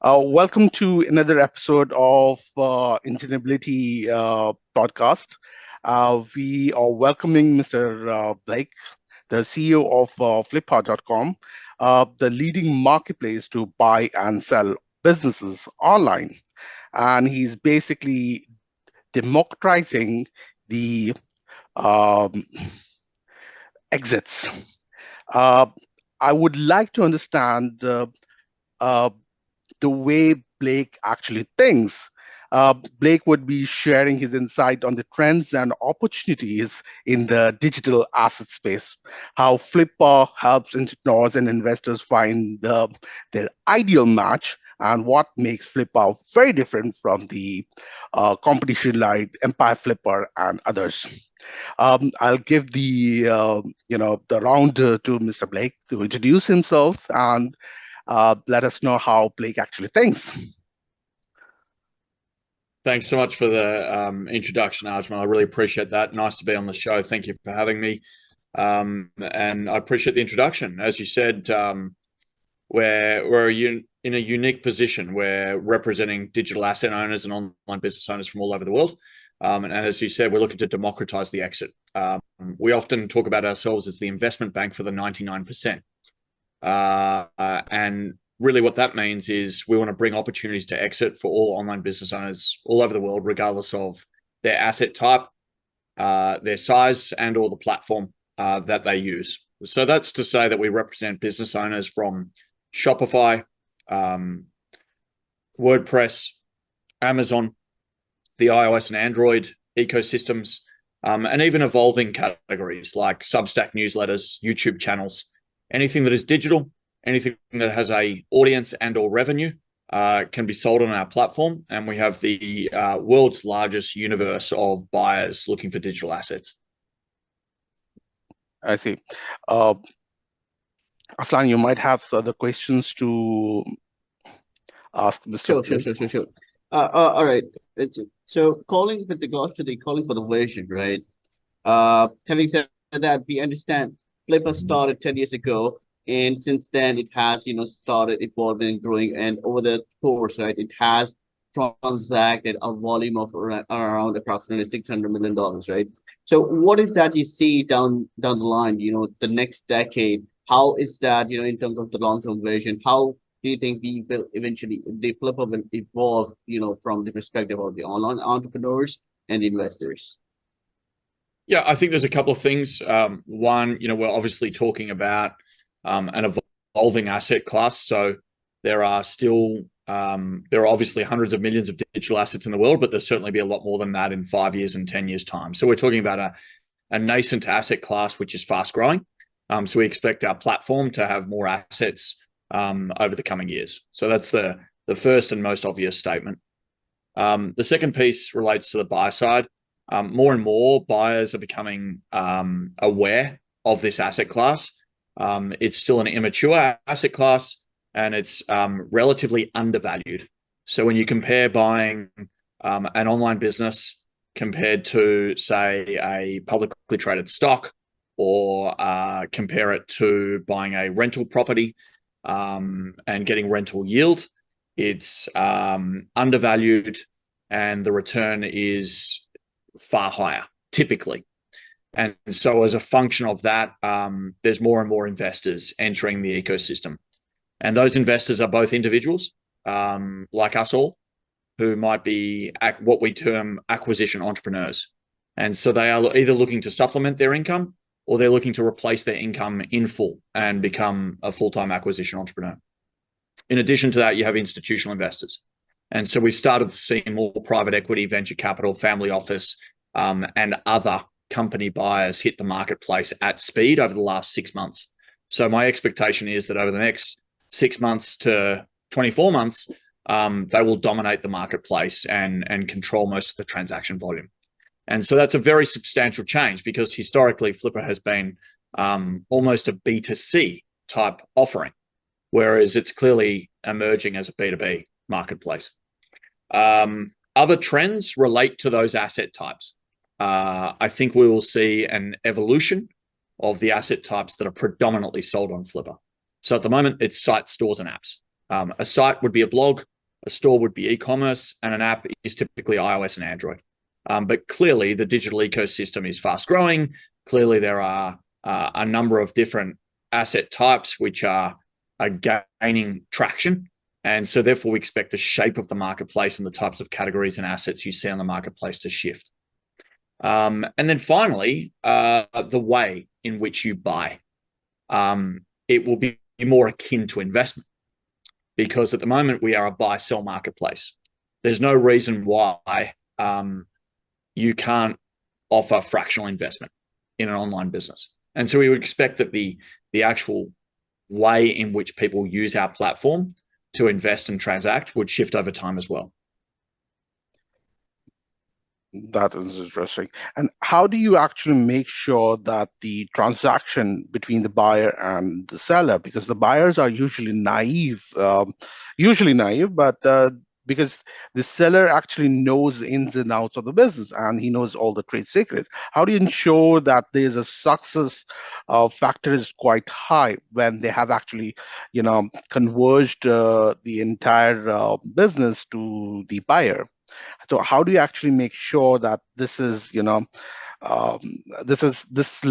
Welcome to another episode of Internability podcast. We are welcoming Mr. Blake, the CEO of Flippa.com, the leading marketplace to buy and sell businesses online. And he's basically democratizing the um, exits. Uh, I would like to understand uh, the way Blake actually thinks. Blake would be sharing his insight on the trends and opportunities in the digital asset space, how Flippa helps entrepreneurs and investors find their ideal match, and what makes Flippa very different from the competition like Empire Flipper and others. I'll give the round to Mr. Blake to introduce himself and let us know how Blake actually thinks. Thanks so much for the introduction, Ajmal. I really appreciate that. Nice to be on the show. Thank you for having me. And I appreciate the introduction. As you said, we're in a unique position. We're representing digital asset owners and online business owners from all over the world. And as you said, we're looking to democratize the exit. We often talk about ourselves as the investment bank for the 99%. And really what that means is we want to bring opportunities to exit for all online business owners all over the world, regardless of their asset type, their size, and or the platform that they use. So that's to say that we represent business owners from Shopify, WordPress, Amazon, the iOS and Android ecosystems, and even evolving categories like Substack newsletters, YouTube channels, anything that is digital, anything that has a audience and or revenue can be sold on our platform. And we have the world's largest universe of buyers looking for digital assets. I see. Arsalan, you might have other questions to ask Mr. Sure. All right. So calling with regards to the calling for the version, right? Having said that, we understand Flippa started 10 years ago, and since then it has, started evolving, growing, and over the course, right, it has transacted a volume of around approximately $600 million, right? So what is that you see down the line, the next decade? How is that, in terms of the long-term vision? How do you think we will eventually, the Flippa will evolve, from the perspective of the online entrepreneurs and investors? Yeah, I think there's a couple of things. One, we're obviously talking about an evolving asset class. So there are obviously hundreds of millions of digital assets in the world, but there'll certainly be a lot more than that in 5 years and 10 years time. So we're talking about a nascent asset class, which is fast growing. So we expect our platform to have more assets over the coming years. So that's the first and most obvious statement. The second piece relates to the buy side. More and more buyers are becoming aware of this asset class. It's still an immature asset class, and it's relatively undervalued. So when you compare buying an online business compared to, say, a publicly traded stock, or compare it to buying a rental property and getting rental yield, it's undervalued, and the return is far higher, typically. And so as a function of that, there's more and more investors entering the ecosystem. And those investors are both individuals, like us all, who might be what we term acquisition entrepreneurs. And so they are either looking to supplement their income, or they're looking to replace their income in full and become a full-time acquisition entrepreneur. In addition to that, you have institutional investors. And so we've started to see more private equity, venture capital, family office, and other company buyers hit the marketplace at speed over the last 6 months. So my expectation is that over the next 6 months to 24 months, they will dominate the marketplace and control most of the transaction volume. And so that's a very substantial change, because historically Flippa has been almost a B2C type offering, whereas it's clearly emerging as a B2B marketplace. Other trends relate to those asset types. I think we will see an evolution of the asset types that are predominantly sold on Flippa. So at the moment, it's sites, stores, and apps. A site would be a blog, A store would be e-commerce, and an app is typically iOS and Android. But clearly, the digital ecosystem is fast growing. Clearly, there are a number of different asset types which are gaining traction. And so therefore, we expect the shape of the marketplace and the types of categories and assets you see on the marketplace to shift. And then finally, the way in which you buy. It will be more akin to investment, because at the moment we are a buy-sell marketplace. There's no reason why you can't offer fractional investment in an online business. And so we would expect that the actual way in which people use our platform to invest and transact would shift over time as well. That is interesting. And how do you actually make sure that the transaction between the buyer and the seller, because the buyers are usually naive, but because the seller actually knows the ins and outs of the business and he knows all the trade secrets. How do you ensure that there's a success factor is quite high when they have actually, converged the entire business to the buyer? So how do you actually make sure that this is, this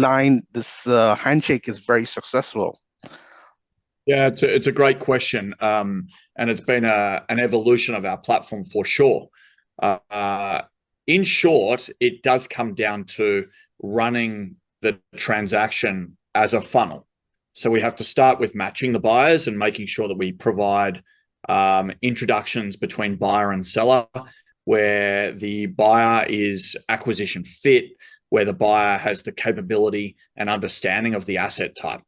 handshake is very successful? Yeah, it's a great question, and it's been an evolution of our platform for sure. In short, it does come down to running the transaction as a funnel. So we have to start with matching the buyers and making sure that we provide introductions between buyer and seller, where the buyer is acquisition fit, where the buyer has the capability and understanding of the asset type.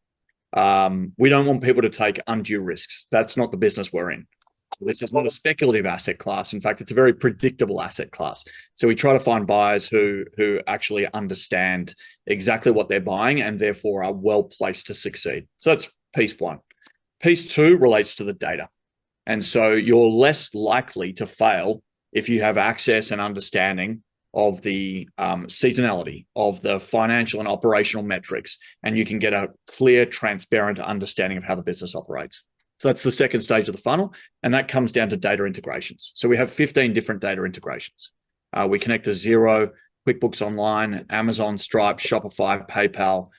We don't want people to take undue risks. That's not the business we're in. This is not a speculative asset class. In fact, it's a very predictable asset class. So we try to find buyers who actually understand exactly what they're buying and therefore are well placed to succeed. So that's piece one. Piece two relates to the data. And so you're less likely to fail if you have access and understanding of the seasonality, of the financial and operational metrics, and you can get a clear, transparent understanding of how the business operates. So that's the second stage of the funnel, and that comes down to data integrations. So we have 15 different data integrations. We connect to Xero, QuickBooks Online, Amazon, Stripe, Shopify, PayPal,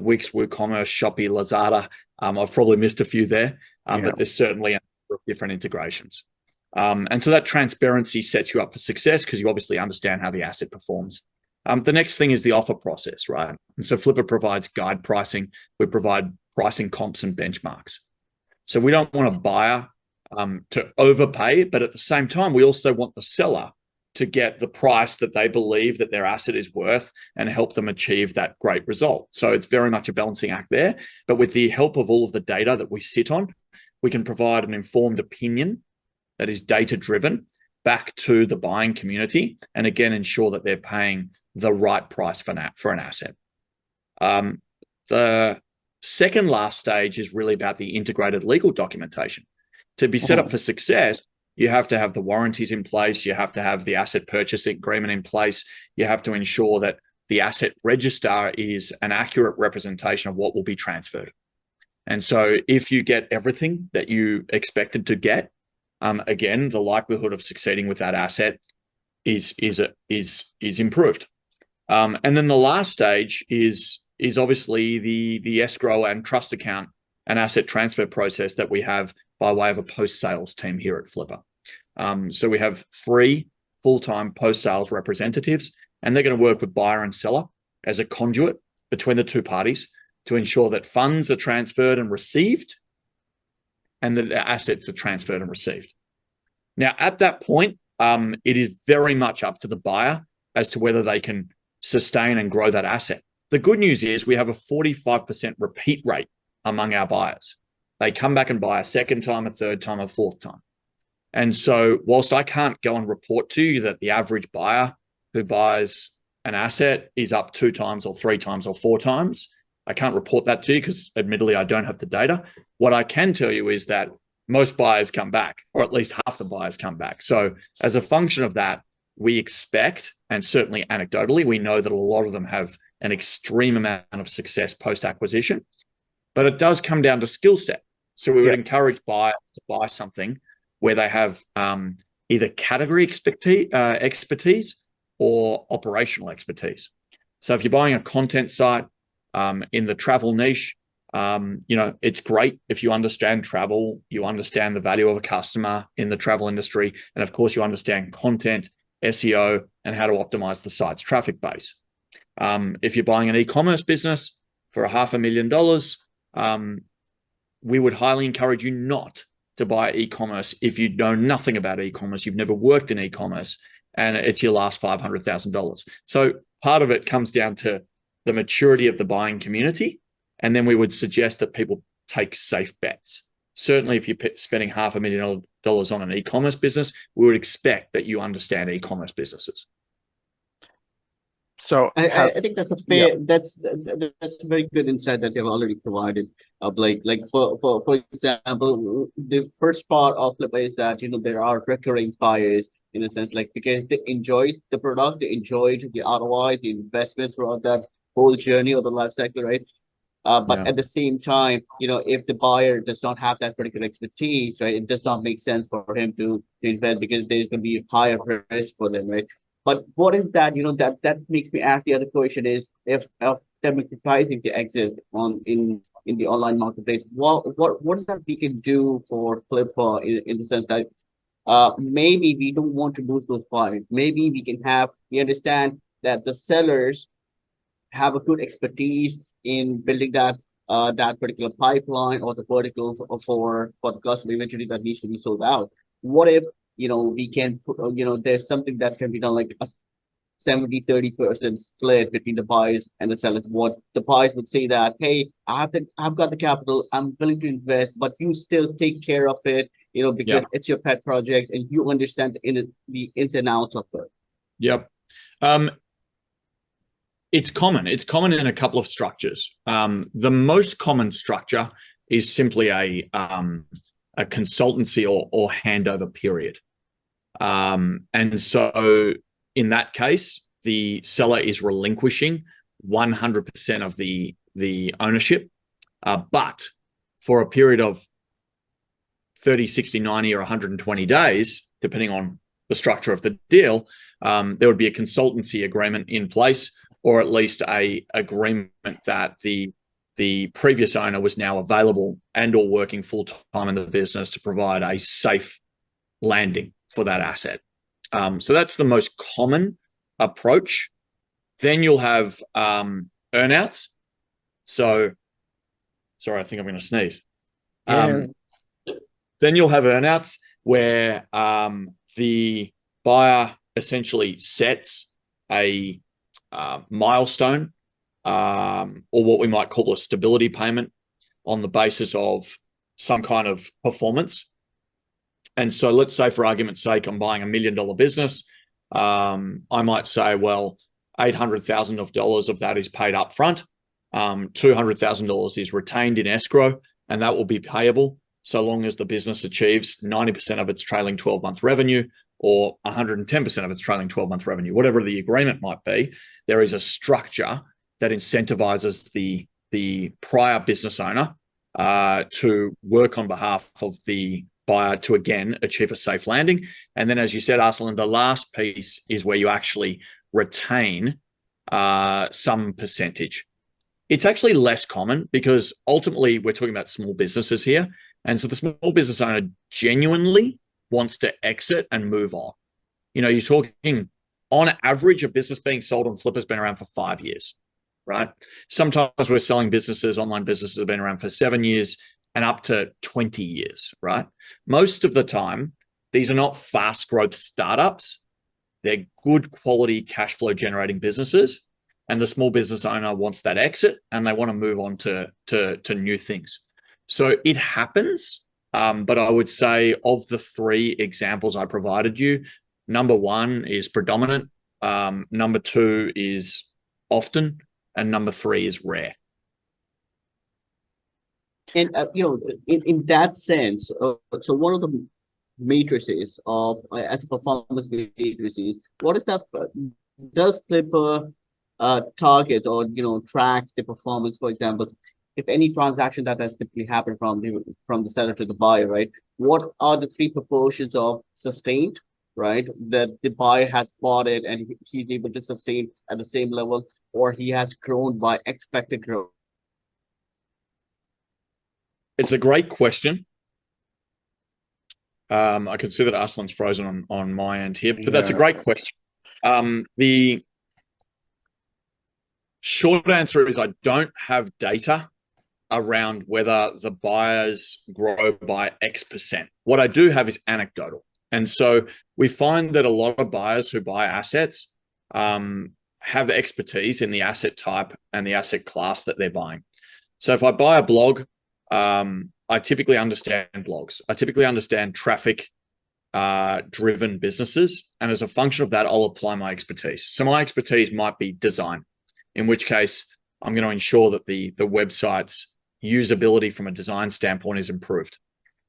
Wix, WooCommerce, Shopee, Lazada. I've probably missed a few there, but there's certainly a number of different integrations. And so that transparency sets you up for success because you obviously understand how the asset performs. The next thing is the offer process, right? And so Flippa provides guide pricing. We provide pricing comps and benchmarks. So we don't want a buyer to overpay, but at the same time, we also want the seller to get the price that they believe that their asset is worth and help them achieve that great result. So it's very much a balancing act there. But with the help of all of the data that we sit on, we can provide an informed opinion that is data-driven back to the buying community, and again, ensure that they're paying the right price for an asset. The second last stage is really about the integrated legal documentation. To be set up for success, you have to have the warranties in place, you have to have the asset purchase agreement in place, you have to ensure that the asset register is an accurate representation of what will be transferred. And so if you get everything that you expected to get, again, the likelihood of succeeding with that asset is improved. And then the last stage is obviously the escrow and trust account and asset transfer process that we have by way of a post-sales team here at Flippa. So we have 3 full-time post-sales representatives, and they're going to work with buyer and seller as a conduit between the two parties to ensure that funds are transferred and received and that the assets are transferred and received. Now, at that point, it is very much up to the buyer as to whether they can sustain and grow that asset. The good news is we have a 45% repeat rate among our buyers. They come back and buy a second time, a third time, a fourth time. And so whilst I can't go and report to you that the average buyer who buys an asset is up 2 times or 3 times or 4 times, I can't report that to you because admittedly I don't have the data. What I can tell you is that most buyers come back, or at least half the buyers come back. So as a function of that, we expect, and certainly anecdotally, we know that a lot of them have an extreme amount of success post-acquisition, but it does come down to skill set. So we would encourage buyers to buy something where they have either category expertise or operational expertise. So if you're buying a content site in the travel niche, it's great if you understand travel, you understand the value of a customer in the travel industry, and of course you understand content, SEO, and how to optimize the site's traffic base. If you're buying an e-commerce business for $500,000, we would highly encourage you not to buy e-commerce if you know nothing about e-commerce, you've never worked in e-commerce, and it's your last $500,000. So part of it comes down to the maturity of the buying community, and then we would suggest that people take safe bets. Certainly, if you're spending $500,000 on an e-commerce business, we would expect that you understand e-commerce businesses. So I think that's a fair, that's a very good insight that you've already provided, Blake. Like for example, the first part of Flippa is that there are recurring buyers in a sense, like because they enjoyed the product, they enjoyed the ROI, the investment throughout that whole journey of the life cycle, right? But at the same time, if the buyer does not have that particular expertise, right, it does not make sense for him to invest because there's going to be higher risk for them, right? But what is that? That makes me ask the other question is if democratizing the exit in the online marketplace, what is that we can do for Flippa in the sense that maybe we don't want to lose those buyers. Maybe we understand that the sellers have a good expertise in building that particular pipeline or the vertical for the customer eventually that needs to be sold out. What if we can put, there's something that can be done like a 70-30% split between the buyers and the sellers? What the buyers would say that, hey, I've got the capital, I'm willing to invest, but you still take care of it, because it's your pet project and you understand the ins and outs of it. Yep. It's common. It's common in a couple of structures. The most common structure is simply a consultancy or handover period. And so in that case, the seller is relinquishing 100% of the ownership, but for a period of 30, 60, 90, or 120 days, depending on the structure of the deal, there would be a consultancy agreement in place, or at least a agreement that the previous owner was now available and or working full-time in the business to provide a safe landing for that asset. So that's the most common approach. Then you'll have earnouts. So, sorry, I think I'm going to sneeze. Then you'll have earnouts where the buyer essentially sets a milestone or what we might call a stability payment on the basis of some kind of performance. And so let's say, for argument's sake, I'm buying $1 million business. I might say, well, $800,000 of that is paid up front. $200,000 is retained in escrow, and that will be payable so long as the business achieves 90% of its trailing 12-month revenue or 110% of its trailing 12-month revenue, whatever the agreement might be. There is a structure that incentivizes the prior business owner to work on behalf of the buyer to, again, achieve a safe landing. And then, as you said, Arsalan, the last piece is where you actually retain some percentage. It's actually less common because ultimately we're talking about small businesses here. And so the small business owner genuinely wants to exit and move on. You're talking, on average, a business being sold on Flippa has been around for 5 years, right? Sometimes we're selling businesses, online businesses have been around for 7 years and up to 20 years, right? Most of the time, these are not fast growth startups. They're good quality cash flow generating businesses. And the small business owner wants that exit and they want to move on to new things. So it happens. But I would say of the 3 examples I provided you, number 1 is predominant, number 2 is often, and number 3 is rare. And in that sense, so one of the matrices of as a performance matrices, what is that? Does Flippa target or tracks the performance, for example, if any transaction that has typically happened from the seller to the buyer, right? What are the three proportions of sustained, right? That the buyer has bought it and he's able to sustain at the same level, or he has grown by expected growth. It's a great question. I can see that Arsalan's frozen on my end here, but that's a great question. The short answer is I don't have data around whether the buyers grow by X%. What I do have is anecdotal. And so we find that a lot of buyers who buy assets have expertise in the asset type and the asset class that they're buying. So if I buy a blog, I typically understand blogs. I typically understand traffic driven businesses. And as a function of that, I'll apply my expertise. So my expertise might be design, in which case I'm going to ensure that the website's usability from a design standpoint is improved.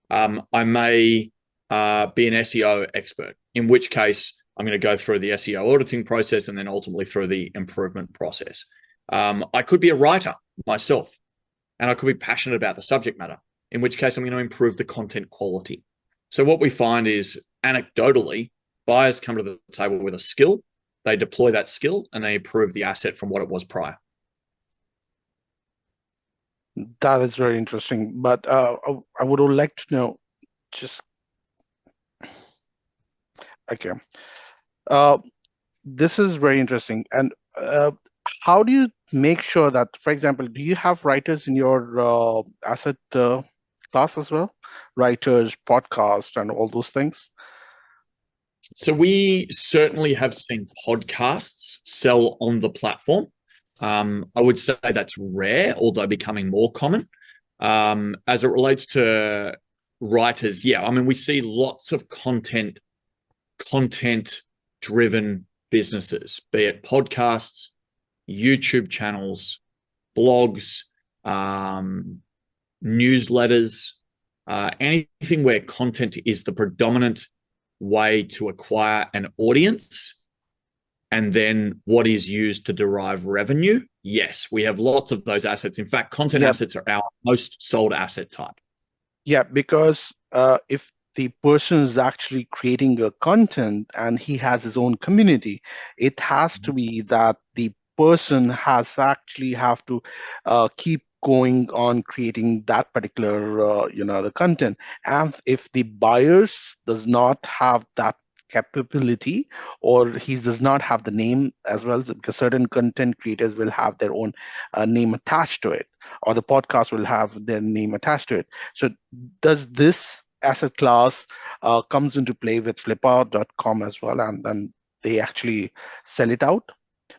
I may be an SEO expert, in which case I'm going to go through the SEO auditing process and then ultimately through the improvement process. I could be a writer myself, and I could be passionate about the subject matter, in which case I'm going to improve the content quality. So what we find is, anecdotally, buyers come to the table with a skill, they deploy that skill, and they improve the asset from what it was prior. That is very interesting. But I would like to know, just okay. This is very interesting. And how do you make sure that, for example, do you have writers in your asset class as well? Writers, podcast, and all those things? So we certainly have seen podcasts sell on the platform. I would say that's rare, although becoming more common. As it relates to writers, yeah, I mean, we see lots of content-driven businesses, be it podcasts, YouTube channels, blogs, newsletters, anything where content is the predominant way to acquire an audience, and then what is used to derive revenue. Yes, we have lots of those assets. In fact, content assets are our most sold asset type. Yeah, because if the person is actually creating a content and he has his own community, it has to be that the person has actually have to keep going on creating that particular the content. And if the buyers does not have that capability, or he does not have the name as well, because certain content creators will have their own name attached to it, or the podcast will have their name attached to it. So does this asset class comes into play with flippa.com as well, and then they actually sell it out?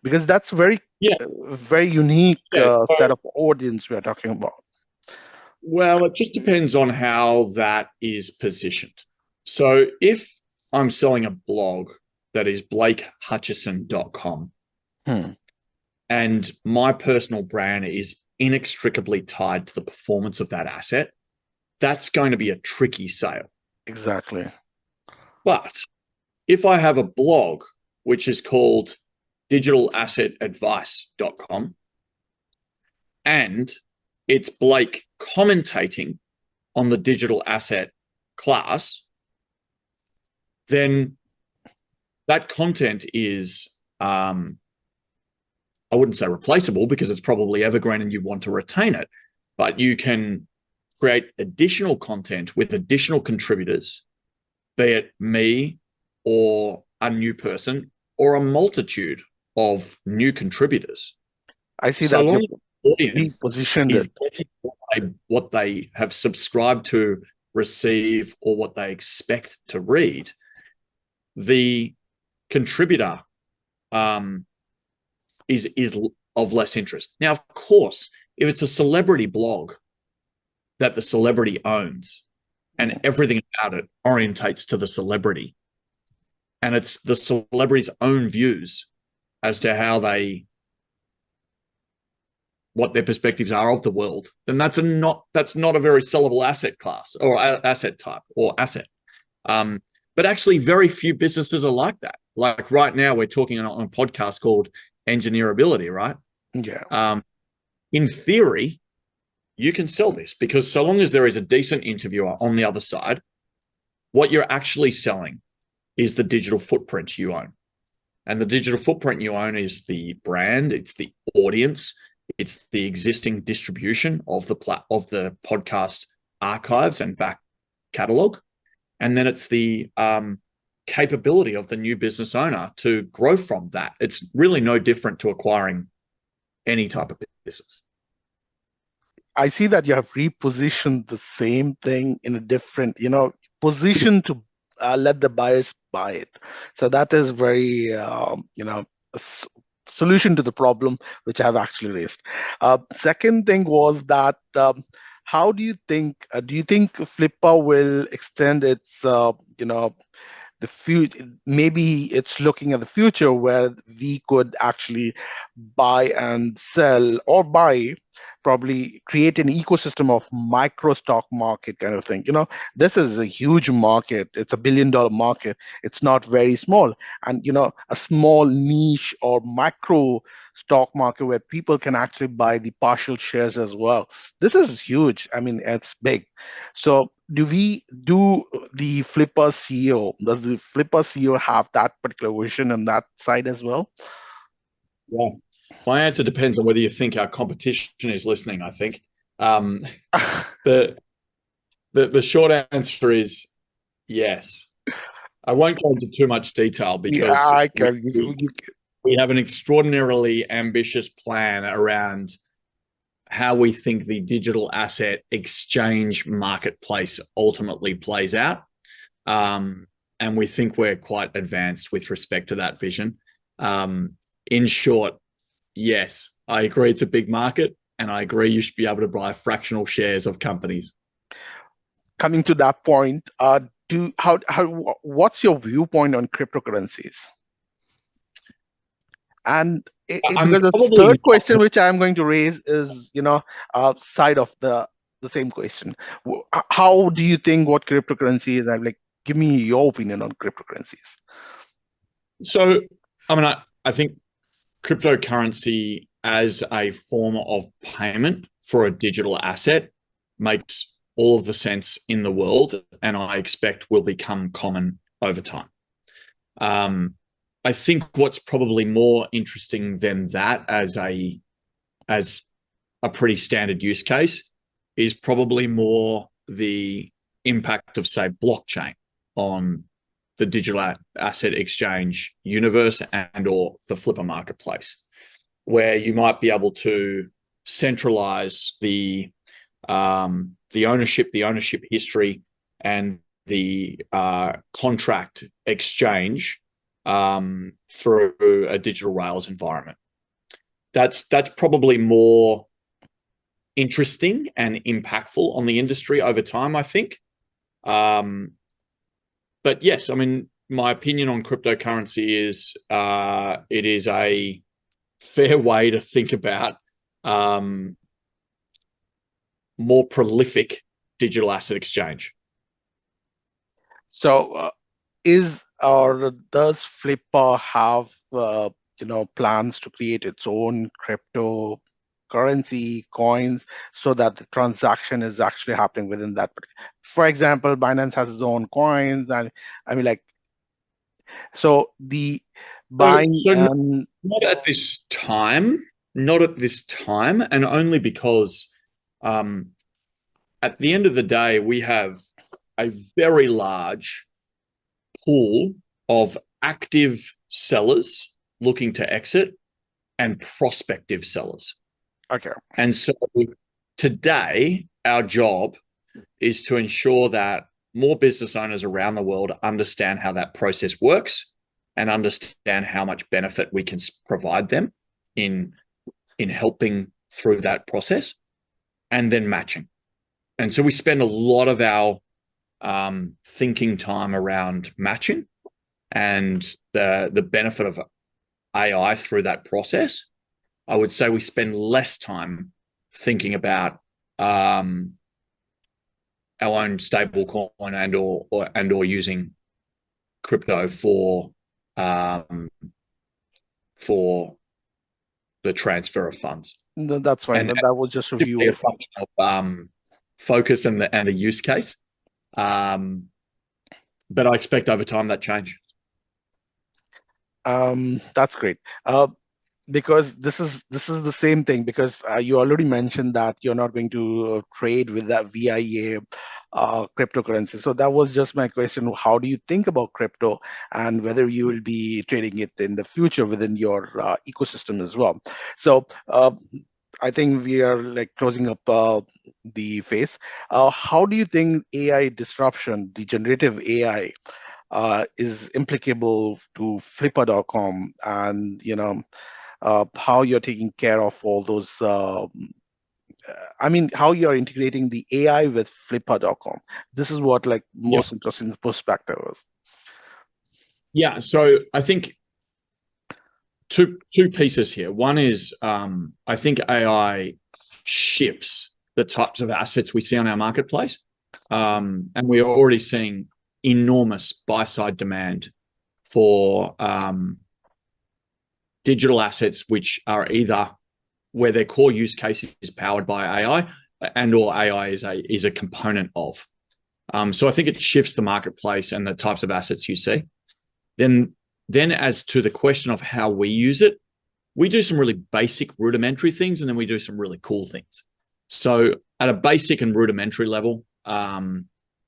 Because that's very unique set of audience we are talking about. Well, it just depends on how that is positioned. So if I'm selling a blog that is blakehutchison.com, and my personal brand is inextricably tied to the performance of that asset, that's going to be a tricky sale. Exactly. But if I have a blog which is called digitalassetadvice.com, and it's Blake commentating on the digital asset class, then that content is, I wouldn't say replaceable, because it's probably evergreen and you want to retain it, but you can create additional content with additional contributors, be it me or a new person or a multitude of new contributors. I see that long as the audience is getting what they have subscribed to receive or what they expect to read, the contributor is of less interest. Now, of course, if it's a celebrity blog that the celebrity owns and everything about it orientates to the celebrity, and it's the celebrity's own views as to how what their perspectives are of the world, then that's not a very sellable asset class or asset type or asset. But actually, very few businesses are like that. Like right now, we're talking on a podcast called Engineerability, right? Yeah. In theory, you can sell this, because so long as there is a decent interviewer on the other side, what you're actually selling is the digital footprint you own. And the digital footprint you own is the brand, it's the audience, it's the existing distribution of the podcast archives and back catalog. And then it's the capability of the new business owner to grow from that. It's really no different to acquiring any type of business. I see that you have repositioned the same thing in a different, position to let the buyers buy it. So that is very, solution to the problem which I've actually raised. Second thing was that how do you think Flippa will extend its, the future? Maybe it's looking at the future where we could actually buy and sell, or probably create an ecosystem of micro stock market kind of thing. This is a huge market. It's a $1 billion market. It's not very small. And, a small niche or micro stock market where people can actually buy the partial shares as well. This is huge. I mean, it's big. So does the Flippa CEO have that particular vision on that side as well? Yeah. My answer depends on whether you think our competition is listening, I think. The short answer is yes. I won't go into too much detail because we have an extraordinarily ambitious plan around how we think the digital asset exchange marketplace ultimately plays out. And we think we're quite advanced with respect to that vision. In short, yes, I agree it's a big market, and I agree you should be able to buy fractional shares of companies. Coming to that point, what's your viewpoint on cryptocurrencies? And because the third question which I'm going to raise is, side of the same question. How do you think what cryptocurrency is? I'm like, give me your opinion on cryptocurrencies. So, I think cryptocurrency as a form of payment for a digital asset makes all of the sense in the world, and I expect will become common over time. I think what's probably more interesting than that as a pretty standard use case is probably more the impact of, say, blockchain on the digital asset exchange universe and or the Flippa marketplace, where you might be able to centralize the ownership history and the contract exchange through a digital Rails environment. That's probably more interesting and impactful on the industry over time, I think. But yes, my opinion on cryptocurrency is it is a fair way to think about more prolific digital asset exchange. So does Flippa have plans to create its own cryptocurrency coins so that the transaction is actually happening within that? For example, Binance has its own coins, and so the buying. Not at this time, and only because at the end of the day, we have a very large pool of active sellers looking to exit and prospective sellers. Okay. And so today, our job is to ensure that more business owners around the world understand how that process works and understand how much benefit we can provide them in helping through that process, and then matching. And so we spend a lot of our thinking time around matching and the benefit of AI through that process. I would say we spend less time thinking about our own stable coin and or using crypto for the transfer of funds. No, that's fine. And That was just a simply view a of. function of focus and the use case. But I expect over time that change. That's great. Because this is the same thing, because you already mentioned that you're not going to trade with that VIA cryptocurrency. So that was just my question. How do you think about crypto, and whether you will be trading it in the future within your ecosystem as well? So I think we are like closing up the phase. How do you think AI disruption, the generative AI, is implicable to Flippa.com, and how you're taking care of all those, I mean, how you're integrating the AI with Flippa.com. This is what like Yeah. most interesting perspective is. Yeah. So I think two pieces here. One is I think AI shifts the types of assets we see on our marketplace. And we are already seeing enormous buy-side demand for digital assets, which are either where their core use case is powered by AI, and or AI is a component of. So I think it shifts the marketplace and the types of assets you see. Then as to the question of how we use it, we do some really basic rudimentary things, and then we do some really cool things. So at a basic and rudimentary level,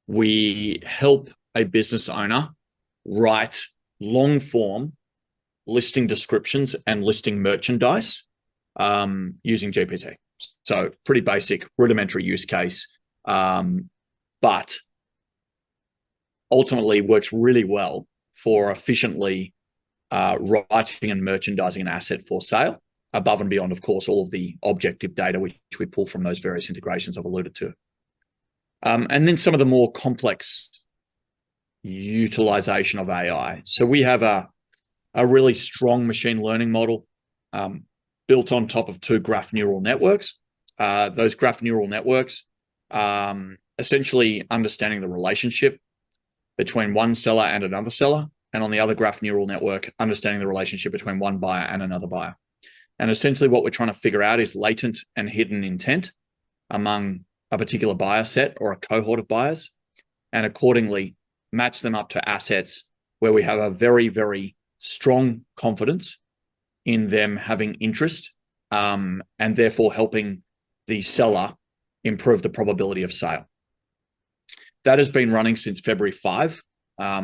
we help a business owner write long form listing descriptions and listing merchandise using GPT. So pretty basic, rudimentary use case, but ultimately works really well for efficiently writing and merchandising an asset for sale, above and beyond, of course, all of the objective data which we pull from those various integrations I've alluded to. And then some of the more complex utilization of AI. So we have a really strong machine learning model built on top of two graph neural networks. Those graph neural networks essentially understanding the relationship between one seller and another seller, and on the other graph neural network, understanding the relationship between one buyer and another buyer. And essentially what we're trying to figure out is latent and hidden intent among a particular buyer set or a cohort of buyers, and accordingly match them up to assets where we have a very, very strong confidence in them having interest, and therefore helping the seller improve the probability of sale. That has been running since February 5,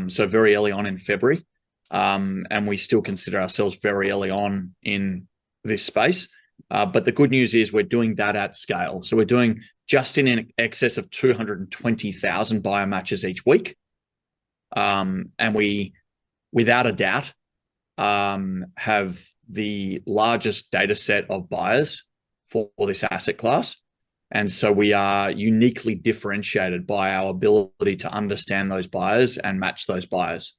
so very early on in February, and we still consider ourselves very early on in this space. But the good news is we're doing that at scale. So we're doing just in excess of 220,000 buyer matches each week. And we, without a doubt, have the largest data set of buyers for this asset class. And so we are uniquely differentiated by our ability to understand those buyers and match those buyers.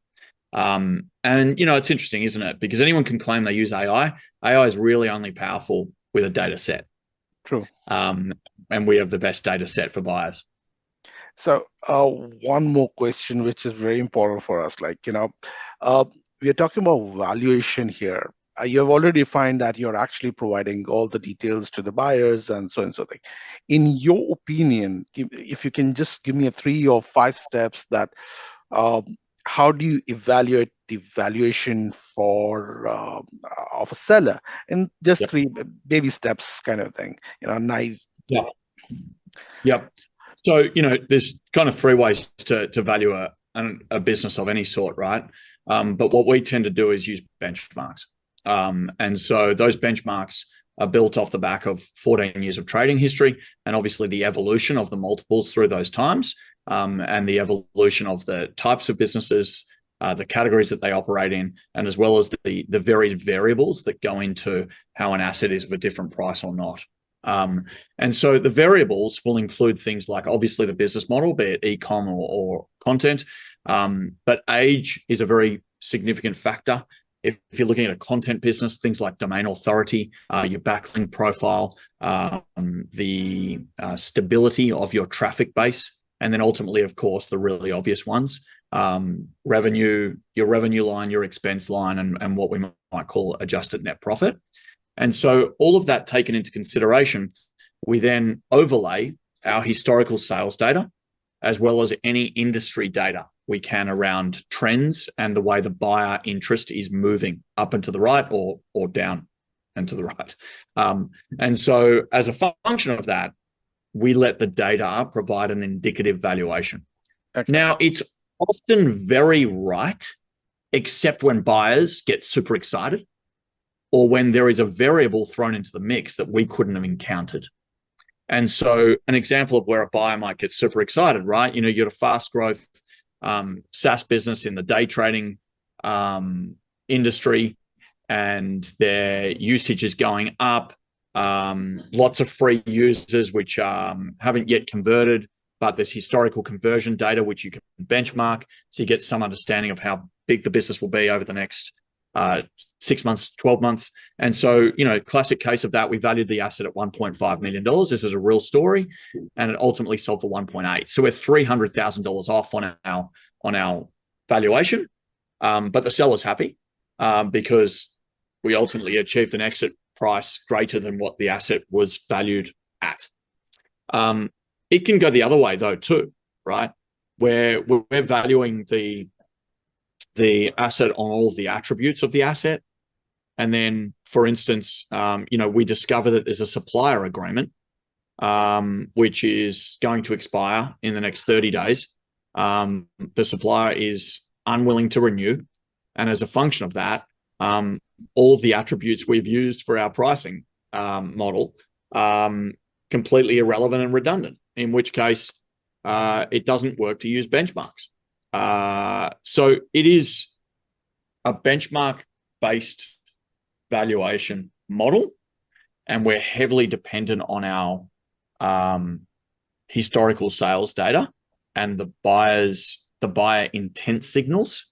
And, it's interesting, isn't it? Because anyone can claim they use AI. AI is really only powerful with a data set. True. And we have the best data set for buyers. So one more question, which is very important for us, we are talking about valuation here. You have already defined that you're actually providing all the details to the buyers and so on and so on. In your opinion, if you can just give me 3 or 5 steps that how do you evaluate the valuation for of a seller, in just 3 baby steps kind of thing, naive. Yeah. Yep. So, there's kind of 3 ways to value a business of any sort, right? But what we tend to do is use benchmarks. And so those benchmarks are built off the back of 14 years of trading history, and obviously the evolution of the multiples through those times, and the evolution of the types of businesses, the categories that they operate in, and as well as the various variables that go into how an asset is of a different price or not. And so the variables will include things like obviously the business model, be it e-com or content, but age is a very significant factor. If you're looking at a content business, things like domain authority, your backlink profile, the stability of your traffic base, and then ultimately, of course, the really obvious ones, revenue, your revenue line, your expense line, and what we might call adjusted net profit. And so all of that taken into consideration, we then overlay our historical sales data as well as any industry data we can around trends and the way the buyer interest is moving up and to the right or down and to the right. And so as a function of that, we let the data provide an indicative valuation. Okay. Now, it's often very right, except when buyers get super excited or when there is a variable thrown into the mix that we couldn't have encountered. And so an example of where a buyer might get super excited, right? You got a fast growth SaaS business in the day trading industry, and their usage is going up. Lots of free users which haven't yet converted, but there's historical conversion data which you can benchmark, so you get some understanding of how big the business will be over the next 6 months, 12 months. And so, classic case of that, we valued the asset at $1.5 million. This is a real story, and it ultimately sold for 1.8. So we're $300,000 off on our valuation, but the seller's happy because we ultimately achieved an exit price greater than what the asset was valued at. It can go the other way though too, right? Where we're valuing the asset on all of the attributes of the asset. And then, for instance, we discover that there's a supplier agreement, which is going to expire in the next 30 days. The supplier is unwilling to renew. And as a function of that, all of the attributes we've used for our pricing model completely irrelevant and redundant, in which case it doesn't work to use benchmarks. So it is a benchmark-based valuation model, and we're heavily dependent on our historical sales data and the buyer intent signals.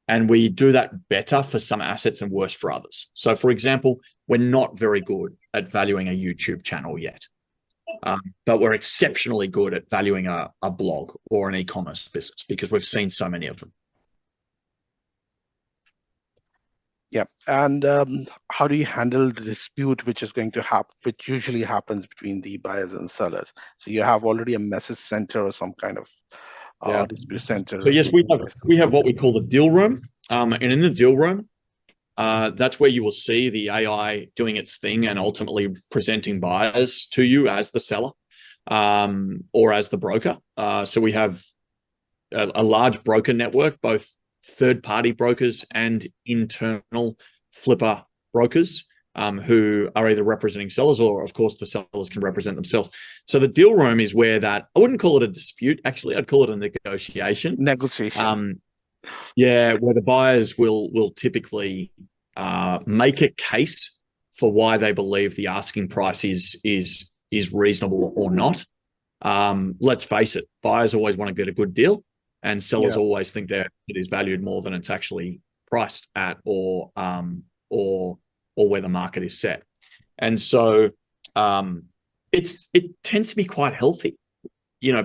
And we do that better for some assets and worse for others. So, for example, we're not very good at valuing a YouTube channel yet, but we're exceptionally good at valuing a blog or an e-commerce business because we've seen so many of them. Yeah. And how do you handle the dispute which is going to happen, which usually happens between the buyers and sellers? So you have already a message center or some kind of dispute center. So yes, we have what we call the deal room, and in the deal room, that's where you will see the AI doing its thing and ultimately presenting buyers to you as the seller or as the broker. So we have a large broker network, both third-party brokers and internal Flippa brokers who are either representing sellers or, of course, the sellers can represent themselves. So the deal room is where I wouldn't call it a dispute. Actually, I'd call it a negotiation. Where the buyers will typically make a case for why they believe the asking price is reasonable or not. Let's face it, buyers always want to get a good deal, and sellers always think that it is valued more than it's actually priced at or where the market is set. And so it tends to be quite healthy.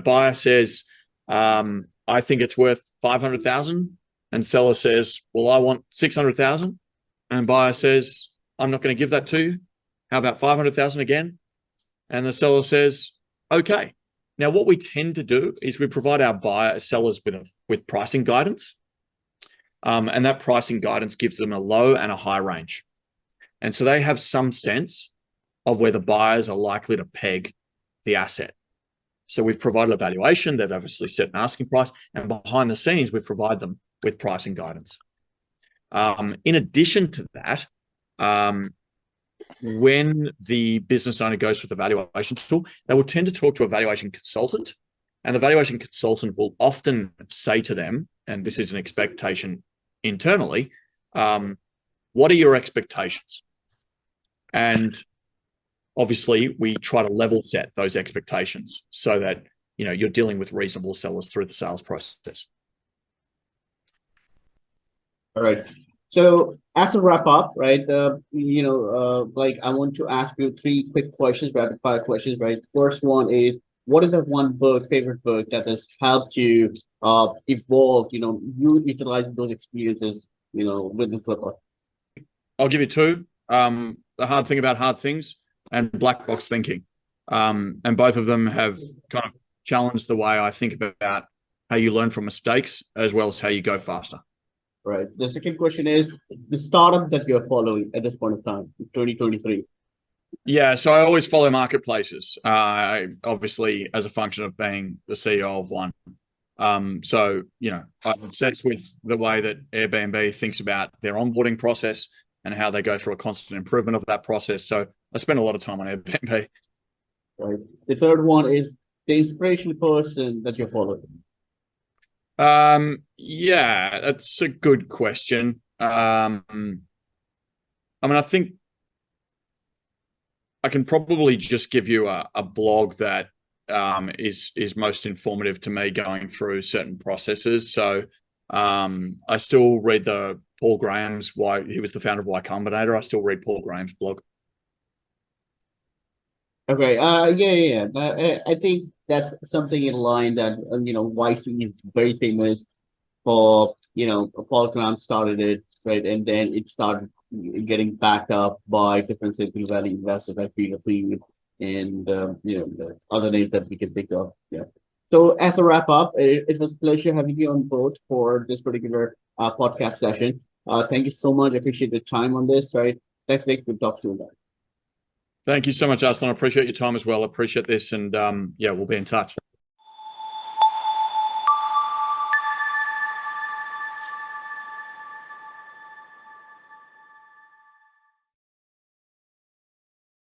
Buyer says, I think it's worth 500,000, and seller says, well, I want 600,000, and buyer says, I'm not going to give that to you. How about 500,000 again? And the seller says, okay. Now, what we tend to do is we provide our sellers with pricing guidance, and that pricing guidance gives them a low and a high range. And so they have some sense of where the buyers are likely to peg the asset. So we've provided a valuation, they've obviously set an asking price, and behind the scenes, we provide them with pricing guidance. In addition to that, when the business owner goes with the valuation tool, they will tend to talk to a valuation consultant, and the valuation consultant will often say to them, and this is an expectation internally, what are your expectations? And obviously, we try to level set those expectations so that you're dealing with reasonable sellers through the sales process. All right. So as a wrap up, right? I want to ask you 3 quick questions, rapid fire questions, right? First one is, what is that one favorite book that has helped you evolve? You utilize those experiences, within Flippa. I'll give you 2. The Hard Thing About Hard Things and Black Box Thinking. And both of them have kind of challenged the way I think about how you learn from mistakes as well as how you go faster. Right. The second question is the startup that you're following at this point of time, 2023. Yeah, so I always follow marketplaces, obviously as a function of being the CEO of one. So, I'm obsessed with the way that Airbnb thinks about their onboarding process and how they go through a constant improvement of that process. So I spend a lot of time on Airbnb. Right. The third one is the inspirational person that you're following. Yeah, that's a good question. I think I can probably just give you a blog that is most informative to me going through certain processes. So I still read the Paul Graham's why he was the founder of Y Combinator. I still read Paul Graham's blog. Okay. Yeah. I think that's something in line that YC is very famous for. Paul Graham started it, right, and then it started getting backed up by different Silicon Valley investors like Peter Thiel and the other names that we can think of. Yeah. So as a wrap up, it was a pleasure having you on board for this particular podcast session. Thank you so much. I appreciate the time on this. Right. Thanks, Nick. We'll talk soon. Thank you so much, Arsalan. I appreciate your time as well. I appreciate this. And we'll be in touch.